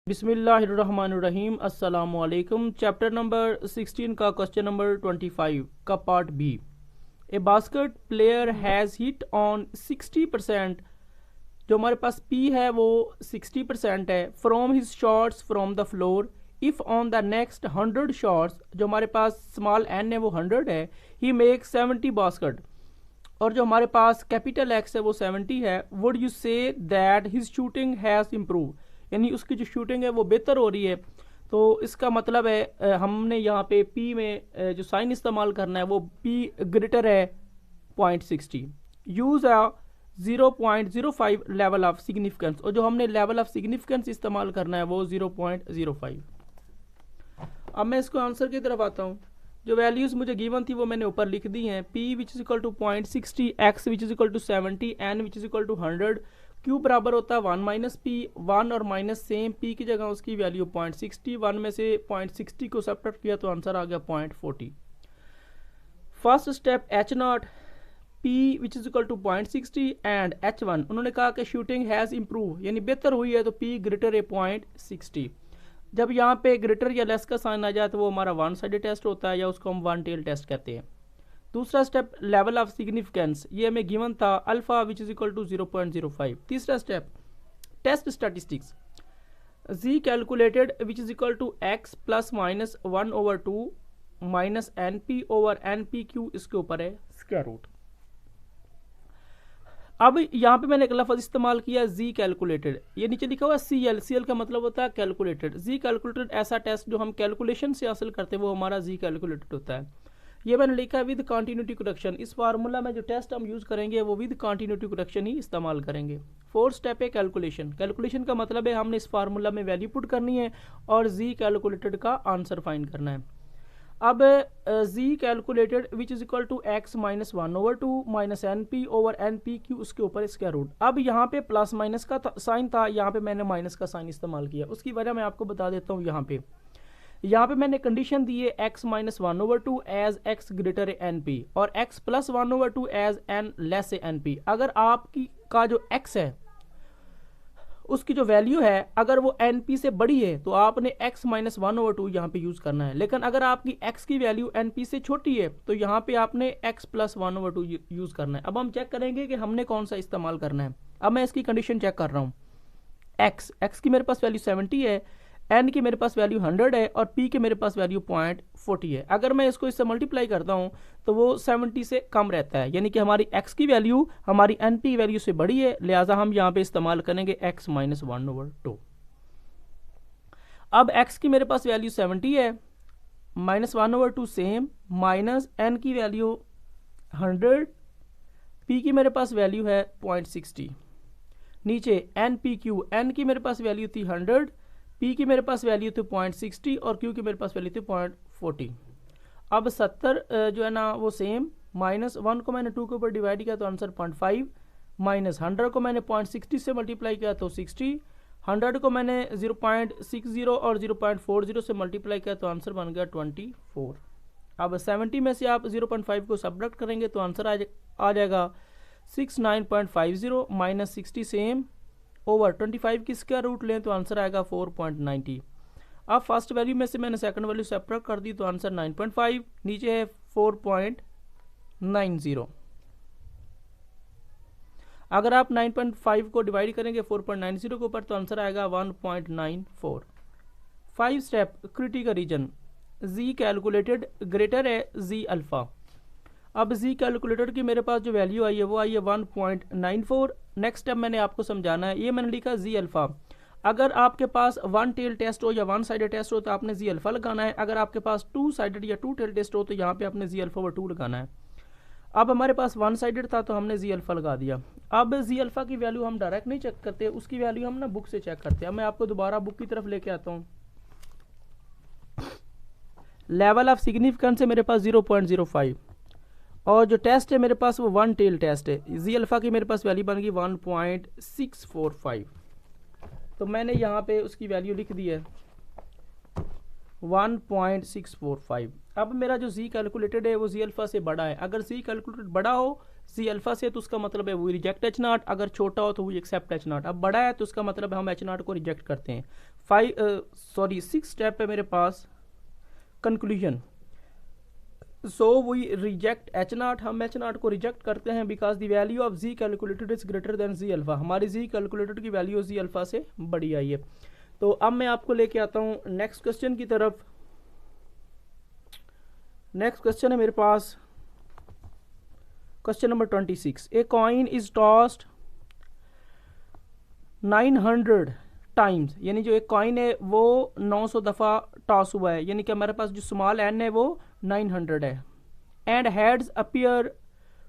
बिस्मिल्लाहिर्रहमानिर्रहीम अस्सलामुअलैकुम। Chapter number 16 का क्वेश्चन नंबर 25 का part B. A basket player has hit on 60%, जो हमारे पास पी है वो 60% है, from his shots from the floor. If on the next 100 shots, जो हमारे पास स्मॉल एन है वो 100 है, ही मेक 70 बास्केट, और जो हमारे पास कैपिटल एक्स है वो 70 है। Would you say that his shooting has improve, यानी उसकी जो शूटिंग है वो बेहतर हो रही है। तो इसका मतलब है हमने यहाँ पे P में जो साइन इस्तेमाल करना है वो P ग्रेटर है 0.60। Use a 0.05 level of significance, और जो हमने लेवल ऑफ सिग्निफिकेंस इस्तेमाल करना है वो 0.05। अब मैं इसको आंसर की तरफ आता हूँ। जो वैल्यूज़ मुझे गिवन थी वो मैंने ऊपर लिख दी हैं। P which is equal to 0.60, X which is equal to 70, N which is equal to 100, Q बराबर होता है 1 माइनस पी। 1 और माइनस सेम, P की जगह उसकी वैल्यू 0.60, 1 में से 0.60 को सब्ट्रैक्ट किया तो आंसर आ गया 0.40। First step H0, P which is equal to 0.60 and H1, उन्होंने कहा कि शूटिंग हैज़ इम्प्रूव, यानी बेहतर हुई है, तो P ग्रेटर है 0.60। जब यहाँ पे ग्रेटर या लेस का साइन आ जाए तो वो हमारा वन साइडेड टेस्ट होता है, या उसको हम वन टेल टेस्ट कहते हैं। दूसरा स्टेप लेवल ऑफ सिग्निफिकेंस, ये हमें गिवन था alpha which is equal to 0.05। तीसरा step test statistics, G calculated which is equal to X plus minus 1/2 minus N P over N P Q, इसके ऊपर है स्क्वायर रूट। अब यहाँ पे मैंने एक लफ्ज़ इस्तेमाल किया जी कैलकुलेटेड, ये नीचे लिखा हुआ CL, CL का मतलब होता है कैलकुलेटेड। जी कैलकुलेटेड ऐसा टेस्ट जो हम कैलकुलेशन से हासिल करते हैं वो हमारा जी कैलकुलेटेड होता है। ये मैंने लिखा है विद कंटिन्यूटी करेक्शन। इस फार्मूला में जो टेस्ट हम यूज़ करेंगे वो विद कंटिन्यूटी करेक्शन ही इस्तेमाल करेंगे। फोर्थ स्टेप है कैलकुलेशन। कैलकुलेशन का मतलब है हमने इस फार्मूला में वैल्यू पुट करनी है और जी कैलकुलेटेड का आंसर फाइंड करना है। अब G calculated which is equal to X minus 1/2 minus N P over N P Q, उसके ऊपर स्क्वायर रूट। अब यहाँ पे प्लस माइनस का साइन था, यहाँ पे मैंने माइनस का साइन इस्तेमाल किया। उसकी वजह मैं आपको बता देता हूँ। यहाँ पे मैंने कंडीशन दी है X minus 1/2 as X greater N P और X plus 1/2 as N less N P. अगर आपकी का जो एक्स है उसकी जो वैल्यू है अगर वो एन पी से बड़ी है तो आपने x माइनस 1/2 यहाँ पे यूज़ करना है। लेकिन अगर आपकी x की वैल्यू एन पी से छोटी है तो यहाँ पे आपने x प्लस 1/2 यूज़ करना है। अब हम चेक करेंगे कि हमने कौन सा इस्तेमाल करना है। अब मैं इसकी कंडीशन चेक कर रहा हूँ। x की मेरे पास वैल्यू 70 है, n की मेरे पास वैल्यू 100 है और p के मेरे पास वैल्यू 0.40 है। अगर मैं इसको इससे मल्टीप्लाई करता हूँ तो वो 70 से कम रहता है, यानी कि हमारी x की वैल्यू हमारी np वैल्यू से बड़ी है, लिहाजा हम यहाँ पे इस्तेमाल करेंगे x माइनस 1/2। अब x की मेरे पास वैल्यू 70 है, माइनस 1/2 सेम, माइनस n की वैल्यू 100, p की मेरे पास वैल्यू है 0.60, नीचे npq, n की मेरे पास वैल्यू थी 100, P की मेरे पास वैल्यू थी 0.60 और Q की मेरे पास वैल्यू थी 0.40। अब 70 जो है ना वो सेम, माइनस 1 को मैंने 2 के ऊपर डिवाइड किया तो आंसर 0.5, माइनस 100 को मैंने 0.60 से मल्टीप्लाई किया तो 60, 100 को मैंने 0.60 और 0.40 से मल्टीप्लाई किया तो आंसर बन गया 24। अब 70 में से आप 0.5 को सब्ट्रैक्ट करेंगे तो आंसर आ जाएगा 69.50 माइनस 60 सेम ओवर 25 की स्क्वायर रूट लें तो आंसर आएगा 4.90। अब फर्स्ट वैल्यू में से मैंने सेकंड वैल्यू सेपरेट कर दी तो आंसर 9.5, नीचे है 4.90। अगर आप 9.5 को डिवाइड करेंगे 4.90 के ऊपर तो आंसर आएगा 1.94। 5 स्टेप क्रिटिकल रीजन, जी कैलकुलेटेड ग्रेटर है जी अल्फा। अब जी कैलकुलेटर की मेरे पास जो वैल्यू आई है वो आई है 1.94। नेक्स्ट स्टेप मैंने आपको समझाना है, ये मैंने लिखा जी अल्फा। अगर आपके पास वन टेल टेस्ट हो या वन साइडेड टेस्ट हो तो आपने जी अल्फा लगाना है। अगर आपके पास टू साइडेड या टू टेल टेस्ट हो तो यहाँ पे आपने जी अल्फा व 2 लगाना है। अब हमारे पास वन साइडेड था तो हमने जी अल्फा लगा दिया। अब जी अल्फा की वैल्यू हम डायरेक्ट नहीं चेक करते, उसकी वैल्यू हम ना बुक से चेक करते हैं। मैं आपको दोबारा बुक की तरफ लेके आता हूँ। लेवल ऑफ सिग्निफिकेंस है मेरे पास 0.05 और जो टेस्ट है मेरे पास वो वन टेल टेस्ट है। जी अल्फा की मेरे पास वैल्यू बन गई 1.645, तो मैंने यहाँ पे उसकी वैल्यू लिख दी है 1.645। अब मेरा जो जी कैलकुलेटेड है वो जी अल्फा से बड़ा है। अगर जी कैलकुलेटेड बड़ा हो जी अल्फा से तो उसका मतलब है वो रिजेक्ट एच नॉट, अगर छोटा हो तो वो एक्सेप्ट एच नॉट। अब बड़ा है तो उसका मतलब है हम एच नॉट को रिजेक्ट करते हैं। 6 स्टेप है मेरे पास conclusion. So we reject H not, हम एच नॉट को रिजेक्ट करते हैं because the value of G calculated is greater than G alpha, हमारी जी कैलकुलेटेड की वैल्यू जी अल्फा से बड़ी आई है। तो अब मैं आपको लेके आता हूँ नेक्स्ट क्वेश्चन की तरफ। नेक्स्ट क्वेश्चन है मेरे पास question number 26। A coin is tossed 900 times, यानी जो एक कॉइन है वो 900 दफ़ा टॉस हुआ है, यानी कि हमारे पास जो स्मॉल एन है वो 900 है। एंड हेड्स अपीयर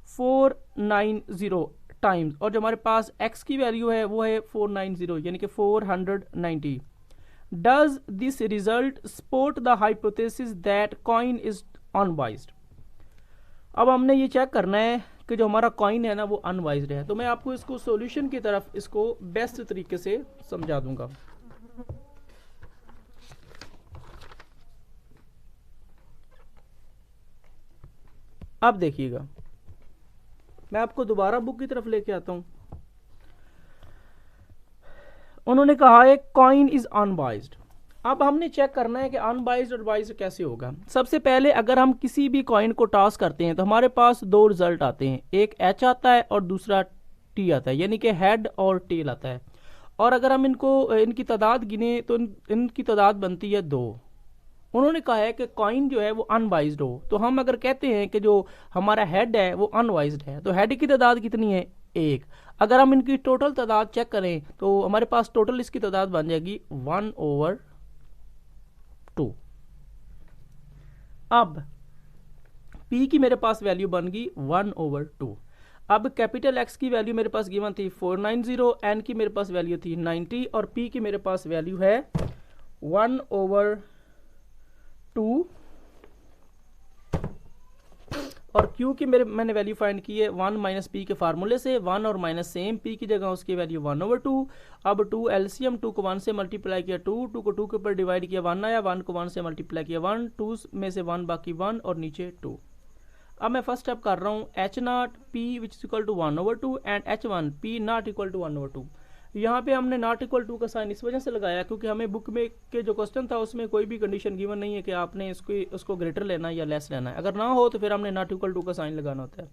490 टाइम्स, और जो हमारे पास एक्स की वैल्यू है वो है 490, यानी कि 490। Does this result support the hypothesis that coin is unbiased. अब हमने ये चेक करना है कि जो हमारा कॉइन है ना वो अनवाइज्ड है। तो मैं आपको इसको सॉल्यूशन की तरफ इसको बेस्ट तरीके से समझा दूंगा। अब देखिएगा, मैं आपको दोबारा बुक की तरफ लेके आता हूं। उन्होंने कहा है कॉइन इज अनवाइज्ड। अब हमने चेक करना है कि अनबाइज्ड और बाइज्ड कैसे होगा। सबसे पहले अगर हम किसी भी कॉइन को टॉस करते हैं तो हमारे पास दो रिजल्ट आते हैं, एक एच आता है और दूसरा टी आता है, यानी कि हेड और टेल आता है। और अगर हम इनकी तादाद गिने तो इनकी तादाद बनती है 2। उन्होंने कहा है कि कॉइन जो है वो अनबाइज्ड हो, तो हम अगर कहते हैं कि जो हमारा हेड है वो अनवाइज्ड है, तो हेड की तादाद कितनी है 1। अगर हम इनकी टोटल तादाद चेक करें तो हमारे पास टोटल इसकी तादाद बन जाएगी 1/2। अब P की मेरे पास वैल्यू बन गई 1/2। अब कैपिटल X की वैल्यू मेरे पास गिवन थी 490, N की मेरे पास वैल्यू थी 90 और P की मेरे पास वैल्यू है 1/2 और Q की मैंने वैल्यू फाइंड की है 1 माइनस P के फार्मूले से। 1 और माइनस सेम, P की जगह उसकी वैल्यू 1/2। अब 2 एलसीएम, 2 को 1 से मल्टीप्लाई किया 2 को 2 के ऊपर डिवाइड किया 1 आया, 1 को 1 से मल्टीप्लाई किया 1, 2 में से 1 बाकी 1 और नीचे 2। अब मैं फर्स्ट स्टेप कर रहा हूँ H0 P which is equal to 1/2 and H1 P not equal to 1/2। यहाँ पे हमने नॉट इक्वल टू का साइन इस वजह से लगाया क्योंकि हमें बुक में के जो क्वेश्चन था उसमें कोई भी कंडीशन गिवन नहीं है कि आपने उसको ग्रेटर लेना है या लेस लेना है। अगर ना हो तो फिर हमने नॉट इक्वल टू का साइन लगाना होता है।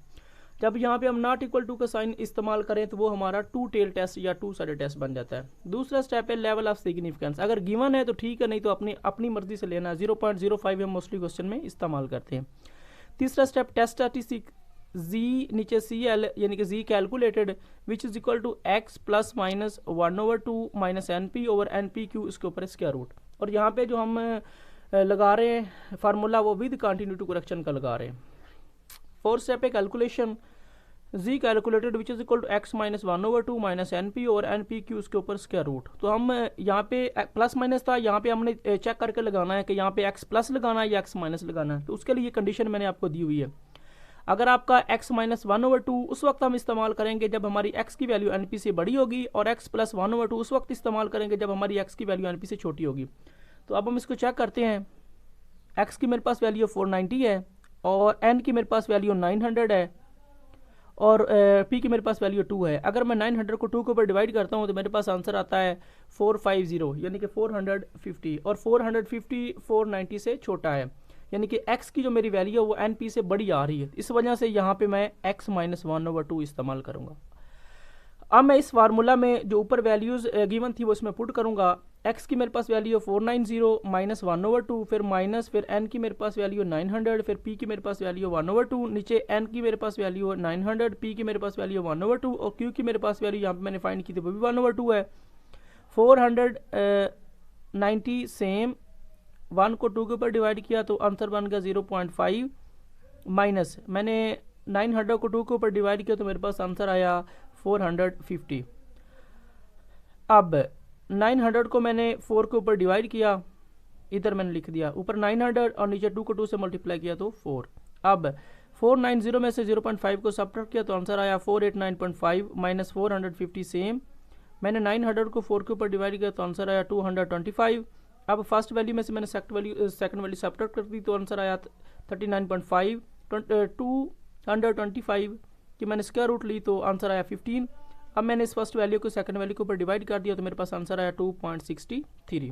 जब यहाँ पे हम नॉट इक्वल टू का साइन इस्तेमाल करें तो वो हमारा 2 टेल टेस्ट या 2 साइडेड टेस्ट बन जाता है। दूसरा स्टेप है लेवल ऑफ सिग्निफिकेंस। अगर गिवन है तो ठीक है, नहीं तो अपनी मर्जी से लेना है। 0.05 हम मोस्टली क्वेश्चन में इस्तेमाल करते हैं। तीसरा स्टेप टेस्ट स्टैटिस्टिक जी नीचे CL यानी कि G calculated which is equal to X plus minus 1/2 minus NP over NPQ इसके ऊपर स्क्वायर रूट। और यहाँ पे जो हम लगा रहे हैं फार्मूला वो विद कंटिन्यूटी करेक्शन का लगा रहे हैं। फोर्थ स्टेप है calculation G calculated which is equal to X minus 1/2 minus NP और NPQ इसके ऊपर स्क्वायर रूट। तो हम यहाँ पे प्लस माइनस था, यहाँ पे हमने चेक करके लगाना है कि यहाँ पे एक्स प्लस लगाना है या एक्स माइनस लगाना है। तो उसके लिए कंडीशन मैंने आपको दी हुई है। अगर आपका x माइनस 1/2 उस वक्त हम इस्तेमाल करेंगे जब हमारी x की वैल्यू NP से बड़ी होगी, और x प्लस 1/2 उस वक्त इस्तेमाल करेंगे जब हमारी x की वैल्यू NP से छोटी होगी। तो अब हम इसको चेक करते हैं। x की मेरे पास वैल्यू 490 है और n की मेरे पास वैल्यू 900 है और p की मेरे पास वैल्यू 2 है। अगर मैं 900 को 2 के ऊपर डिवाइड करता हूँ तो मेरे पास आंसर आता है 450 यानी कि 450, और 450 490 से छोटा है, यानी कि x की जो मेरी वैल्यू है वो NP से बड़ी आ रही है। इस वजह से यहाँ पे मैं x माइनस 1/2 इस्तेमाल करूँगा। अब मैं इस फार्मूला में जो ऊपर वैल्यूज़ गिवन थी वो इसमें पुट करूँगा। x की मेरे पास वैल्यू 490 माइनस 1/2, फिर माइनस, फिर n की मेरे पास वैल्यू 900, फिर p की मेरे पास वैल्यू 1/2, नीचे n की मेरे पास वैल्यू 900, p की मेरे पास वैल्यू 1/2 और q की मेरे पास वैल्यू यहाँ पे मैंने फाइंड की थी वो भी 1/2 है। 490 सेम, 1 को 2 के ऊपर डिवाइड किया तो आंसर बन गया 0.5, माइनस मैंने 900 को 2 के ऊपर डिवाइड किया तो मेरे पास आंसर आया 450। अब 900 को मैंने 4 के ऊपर डिवाइड किया, इधर मैंने लिख दिया ऊपर 900 और नीचे 2 को 2 से मल्टीप्लाई किया तो 4। अब 490 में से 0.5 को सब्ट्रैक्ट किया तो आंसर आया 489.5 माइनस 450 सेम। मैंने 900 को 4 के ऊपर डिवाइड किया तो आंसर आया 225। अब फर्स्ट वैल्यू में से मैंने सेकंड वैल्यू सब्ट्रैक्ट कर दी तो आंसर आया 39.5। 225 कि मैंने स्क्वायर रूट ली तो आंसर आया 15। अब मैंने इस फर्स्ट वैल्यू को सेकंड वैल्यू के ऊपर डिवाइड कर दिया तो मेरे पास आंसर आया 2.63।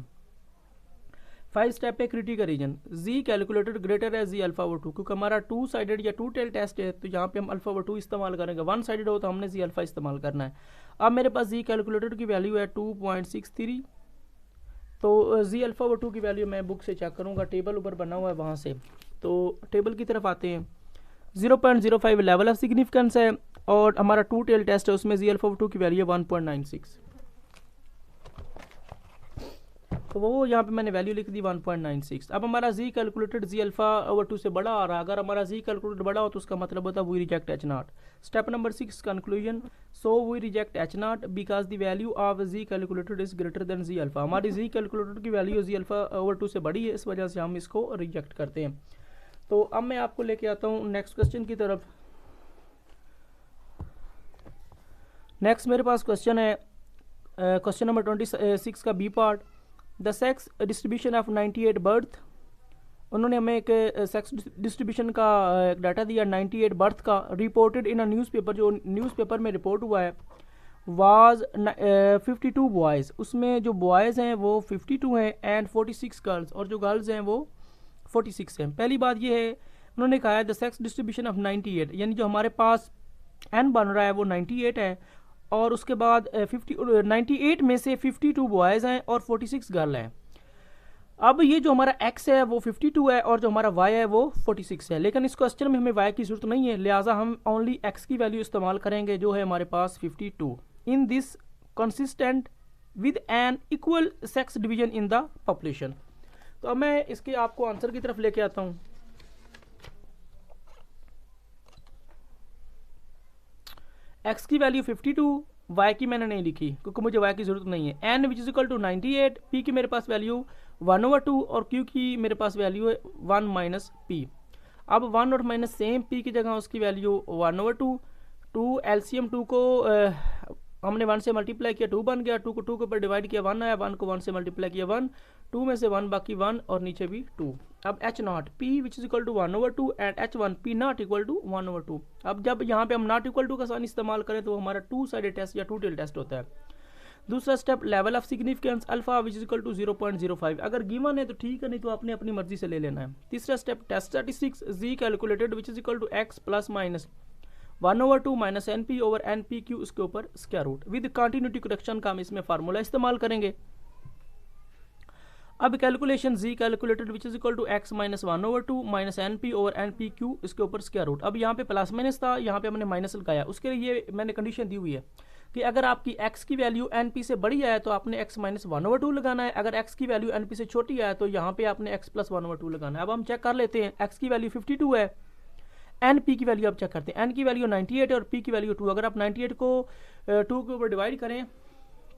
5 स्टेप पे क्रिटिकल रीजन जी कैलकुलेटेड ग्रेटर है जी अल्फा ओवर 2, क्योंकि हमारा टू साइडेड या टू टेल टेस्ट है तो यहाँ पे हम अल्फा ओवर 2 इस्तेमाल करेंगे। वन साइडेड हो तो हमने जी अल्फा इस्तेमाल करना है। अब मेरे पास जी कैलकुलेटेड की वैल्यू है 2.63, तो जी अल्फा ओवर 2 की वैल्यू मैं बुक से चेक करूँगा, टेबल ऊपर बना हुआ है वहाँ से। तो टेबल की तरफ आते हैं। 0.05 लेवल ऑफ सिग्निफिकेंस है और हमारा टू टेल टेस्ट है, उसमें जी अल्फा ओवर 2 की वैल्यू है 1.96। तो वो यहाँ पे मैंने वैल्यू लिख दी 1.96। अब हमारा जी कैलकुलेटेड जी अल्फा ओवर 2 से बड़ा आ रहा है। अगर हमारा जी कैलकुलेटेड बड़ा हो तो उसका मतलब होता है we reject H not. Step number 6 conclusion, so we reject H not because the value of G calculated is greater than G alpha. हमारी जी कैलकुलेटेड की वैल्यू जी अल्फा ओवर 2 से बड़ी है, इस वजह से हम इसको रिजेक्ट करते हैं। तो अब मैं आपको लेके आता हूँ नेक्स्ट क्वेश्चन की तरफ। नेक्स्ट मेरे पास क्वेश्चन है क्वेश्चन नंबर 26 का B part. The sex distribution of 98 birth. उन्होंने हमें एक सेक्स डिस्ट्रीब्यूशन का एक डाटा दिया 98 बर्थ का, रिपोर्टेड इन अ न्यूज़पेपर, जो न्यूज़पेपर में रिपोर्ट हुआ है, वाज 52 बॉयज़। उसमें जो बॉयज़ हैं वो 52 हैं एंड 46 गर्ल्स, और जो गर्ल्स हैं वो 46 हैं। पहली बात ये है, उन्होंने कहा है द सेक्स डिस्ट्रीब्यूशन ऑफ 98, यानी जो हमारे पास एन बन रहा है वो 98 है, और उसके बाद 98 में से 52 बॉयज़ हैं और 46 गर्ल हैं। अब ये जो हमारा x है वो 52 है और जो हमारा y है वो 46 है, लेकिन इस क्वेश्चन में हमें y की जरूरत नहीं है, लिहाजा हम ओनली x की वैल्यू इस्तेमाल करेंगे जो है हमारे पास 52। In this consistent with an equal sex division in the population. तो अब मैं इसके आपको आंसर की तरफ लेके आता हूँ। x की वैल्यू 52, y की मैंने नहीं लिखी क्योंकि मुझे y की जरूरत नहीं है। n which is equal to 98, p की मेरे पास वैल्यू 1/2 और q की मेरे पास वैल्यू है 1 माइनस p। अब 1 और माइनस सेम, p की जगह उसकी वैल्यू 1/2। 2 एलसीएम 2 को हमने 1 से मल्टीप्लाई किया 2 बन गया, 2 को 2 के ऊपर डिवाइड किया 1 आया, 1 को 1 से मल्टीप्लाई किया 1, 2 में से 1 बाकी 1 और नीचे भी 2। अब H not p which is equal to 1/2 and h1 p not equal to 1/2। अब जब यहाँ पे हम नॉट इक्वल टू का साइन इस्तेमाल करें तो हमारा टू साइडेड टेस्ट या टू टेल टेस्ट होता है। दूसरा step, level of significance alpha which is equal to 0.05। अगर गिवन है तो ठीक है, नहीं तो आपने अपनी मर्जी से ले लेना है। तीसरा step, test statistics G calculated which is equal to x plus minus 1/2 minus NP over NPQ, उसके ऊपर square root. With continuity correction का हम इसमें फार्मूला इस्तेमाल करेंगे। अब calculation G calculated which is equal to x minus 1/2 minus NP over NPQ, इसके ऊपर स्क्वायर रूट। अब यहाँ पे प्लस माइनस था, यहाँ पे हमने माइनस लगाया, उसके लिए मैंने कंडीशन दी हुई है कि अगर आपकी x की वैल्यू NP से बड़ी आए तो आपने x माइनस 1/2 लगाना है, अगर x की वैल्यू NP से छोटी आए तो यहाँ पे आपने x प्लस 1/2 लगाना है। अब हम चेक कर लेते हैं, x की वैल्यू 52 है, NP की वैल्यू आप चेक करते हैं, N की वैल्यू 98 है और P की वैल्यू 2। अगर आप 98 को 2 के ऊपर डिवाइड करें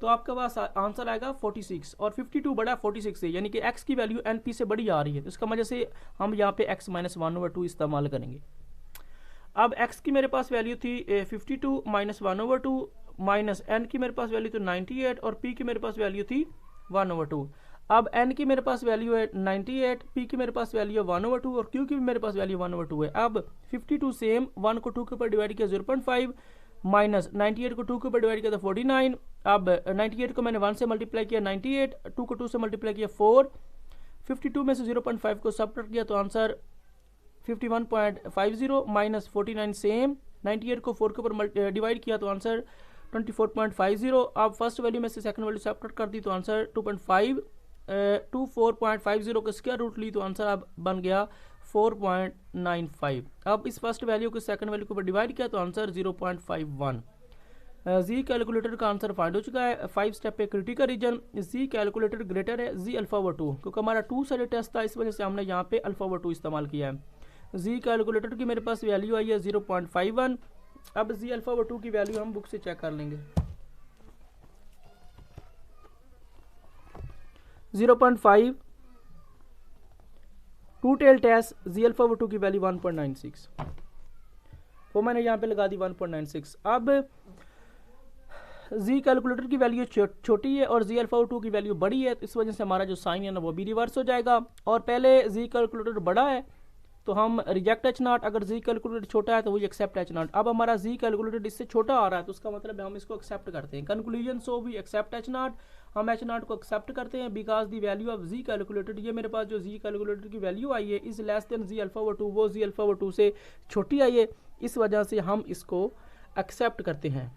तो आपके पास आंसर आएगा 46 और 52 बड़ा 46 से, यानी कि x की वैल्यू NP से बड़ी आ रही है, तो इसका वजह से हम यहाँ पे x माइनस 1/2 इस्तेमाल करेंगे। अब x की मेरे पास वैल्यू थी 52 माइनस 1/2 माइनस n की मेरे पास वैल्यू थी 98 और p की मेरे पास वैल्यू थी 1/2। अब n की मेरे पास वैल्यू है 98, p की मेरे पास वैल्यू है 1/2 और q की भी मेरे पास वैल्यू 1/2 है। अब 52 सेम, 1 को 2 के ऊपर डिवाइड किया 0.5 माइनस 98 को 2 के ऊपर डिवाइड किया था 49। अब 98 को मैंने 1 से मल्टीप्लाई किया 98, 2 को 2 से मल्टीप्लाई किया 4, 52 में से 0.5 को सबट्रैक्ट किया तो आंसर 51.50 माइनस 49 सेम, 98 को 4 के ऊपर डिवाइड किया तो आंसर 24.50। अब फर्स्ट वैल्यू में से सेकंड वैल्यू सबट्रैक्ट कर दी तो आंसर 2.5, 24.50 का स्क्वायर रूट ली तो आंसर अब बन गया 4.95। अब इस फर्स्ट वैल्यू को सेकंड वैल्यू के ऊपर डिवाइड किया तो आंसर 0.51। जी कैलकुलेटर का आंसर फाइंड हो चुका है। 5 स्टेप पे क्रिटिकल रीजन, जी कैलकुलेटर ग्रेटर है जी अल्फा ओवर 2, क्योंकि हमारा 2 साइडेड टेस्ट था, इस वजह से हमने यहाँ पे अल्फा ओवर 2 इस्तेमाल किया है। जी कैलकुलेटर की मेरे पास वैल्यू आई है 0.51। अब जी अल्फा ओवर 2 की वैल्यू हम बुक से चेक कर लेंगे। 0.5 two tail test G alpha over 2 की वैल्यू 1.96, वो मैंने यहाँ पे लगा दी 1.96। अब जी कैलकुलेटर की वैल्यू छोटी है और जी अल्फा 2 की वैल्यू बड़ी है, तो इस वजह से हमारा जो साइन है ना वो भी रिवर्स हो जाएगा। और पहले जी कैलकुलेटर बड़ा है तो हम रिजेक्ट एच नॉट, अगर जी कैलकुलेटेड छोटा है तो वही एक्सेप्ट एच नॉट। अब हमारा जी कैलकुलेटेड इससे छोटा आ रहा है तो उसका मतलब है हम इसको एक्सेप्ट करते हैं। Conclusion, so we accept H not, हम एच नॉट को एक्सेप्ट करते हैं because the value of G calculated, ये मेरे पास जो जी कैलकुलेटेड की वैल्यू आई है is less than G alpha over 2, वो जी अल्फा ओवर 2 से छोटी आई है, इस वजह से हम इसको एक्सेप्ट करते हैं।